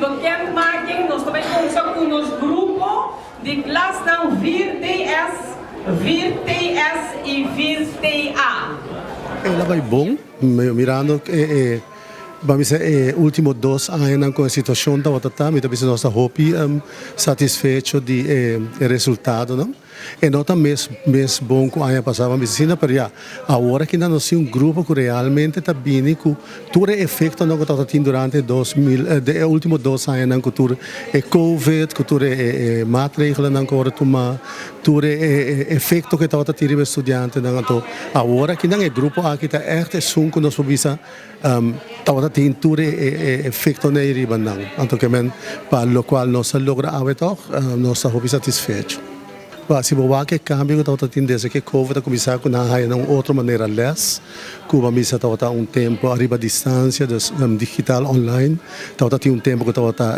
bekendmaking, nós também começamos com o nosso grupo de classe não VIR-TS, VIR-TS e VIR-TA. Ela vai bom, mirando vamos dizer, último 2 anos com a situação da outra, me também nossa hobby satisfeito de resultado, não? E não tá mesmo bom com a ano passado, mas sim, para agora que nós temos grupo que realmente está bem, com todo o efeito que está tendo durante os últimos 2 anos, com todo o Covid, com todo o matriz que agora toma, todo o efeito que está tendo os estudantes, então agora que não é grupo aqui está echt som que nós podemos está tendo todo o efeito na riba, então que para o qual nós logra abeto, nós estamos satisfeitos. Se você quer cambio, então tem desde que Covid começar com uma outra maneira less, Cuba misa está tempo arriba a distância, digital online, então tem tempo que está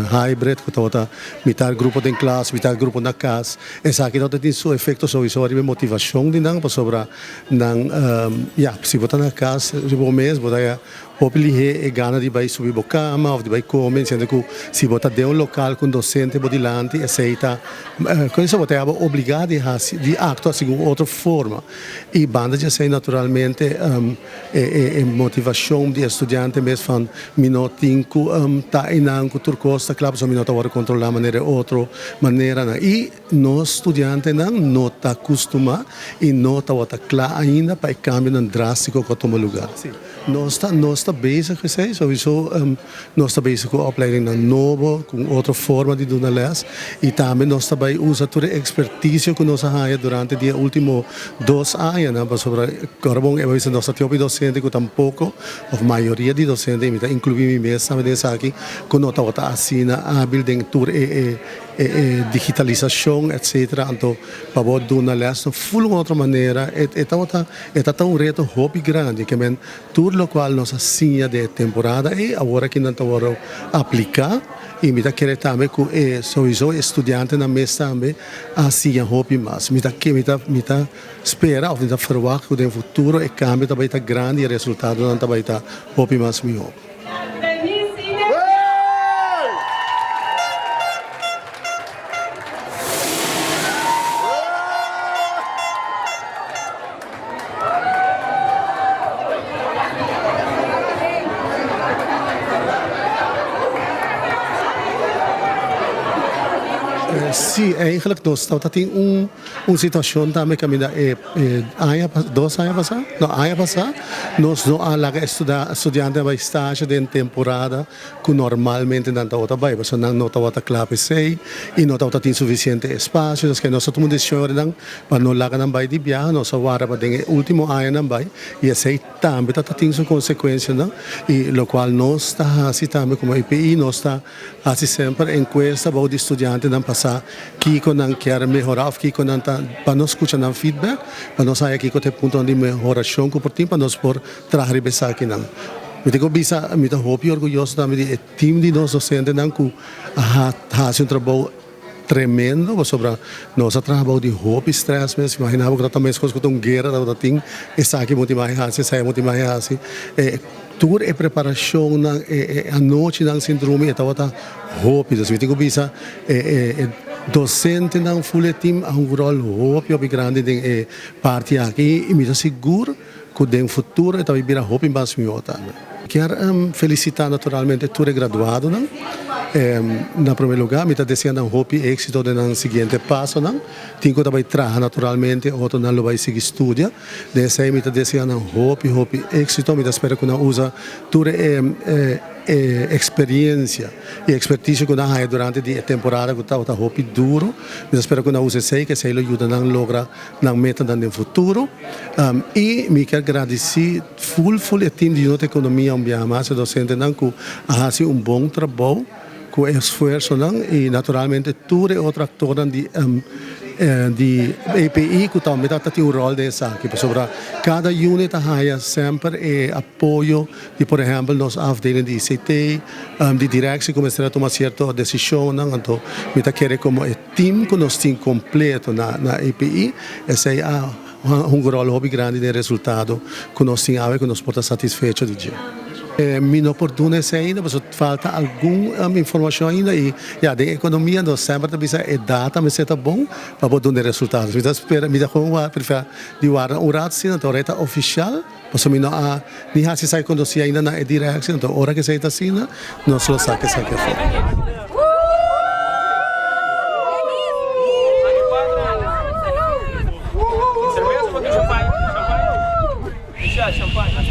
hybrid, que está metade grupo em classe, metade grupo na casa, essa aqui tem seu efeito sowieso arriba motivação de não para sobra não se você na casa, o mês você populi e gana de vai subir a cama ou de vai comer, sendo que se você de local com docente bodilante, aceita, com isso você é obrigado a actuar de outra forma. E banda já sei naturalmente motivação de estudante mesmo van minutinho tá inanco turcosta claro so minuto agora controlar maneira outra maneira e nós estudante não tá acostuma e não tá claro ainda para cambio drástico que toma lugar. Nós está bezig gezegd, sowieso nós está bezig com a opleiding novo, com outra forma de dar les e também nós também usa toda a expertise que nós temos durante os últimos 2 anos, né, sobre carbon e nós temos docente que tampouco, a maioria de docentes, incluindo mim mesmo, também aqui, que nós estamos assim, hábil em toda digitalização, etc. Então, para poder dar les de full outra maneira, é um reto hobby grande, que tudo o qual nós assinha de temporada e agora que nós estamos aplicar e me querer também que sowieso estudante na mesa também assinha hobby mais me espera ou me verwacht que no futuro e cambio também está grande e o resultado não também está hobby mais melhor. Sim, eigenlijk nós temos uma situação também que dois anos passados, nós não alaga estudante vai estágio de temporada que normalmente não está vai, porque não está claro sei e não está suficiente espaço, que nós estamos deixando para não laga não vai de viagem, nós agora para o último ano não vai e esse também está tendo sua consequência, não? E o qual nós está assim também como IPI nós está assim sempre encuesta para o estudante não passar que não quer melhorar, que não para nós escutar não feedback, para nós sair aqui com o ponto de melhoração que por tempo para nós por trazer bem aqui não. Eu digo bisa, eu estou muito orgulhoso também do time de nós docentes não que faz trabalho tremendo sobre nosso trabalho de hobby, stress mesmo, imaginava que também as coisas que estão guerra, da tem essa aqui muito mais assim, sai muito mais assim, toda a preparação a noite não síndrome estava hobby, assim, eu digo bisa docente não full team a rol hobby grande de parte aqui e me dá seguro que no futuro também virá hobby mais melhor também. Quero felicitar naturalmente todos os graduados, não? Na primeiro lugar, me está desejando hobby êxito no seguinte passo, não? Tenho que também trabalhar naturalmente, outro não vai seguir estudo. Desse aí me está desejando hobby êxito, me espero que não usa toda experiência e expertise que não há durante a temporada que está hobby duro. Me espero que não use sei que sei ajuda a lograr na meta no futuro. E me quero agradecer full o time de nossa economia mais docente não que faz bom trabalho com esforço não e naturalmente todos os outros atores de EPI que também tem um rol dessa aqui sobre cada unidade há sempre apoio de por exemplo nos afdelingen de ICT de direção começar a tomar certa decisão não então me querer como time que nós temos completo na EPI esse é um rol hobby grande de resultado que nós temos que nós porta satisfeito de dia. minoportune sa ainda, mas falta alguma informação ainda e de economia nós sempre bisa e data mas está bom para poder ter resultados. Então espera me dá com a prefer de war um rat sim então reta oficial, mas mino a ni hasi sai quando se ainda na direção então hora que sai tá sim nós só saque fora. Champanhe.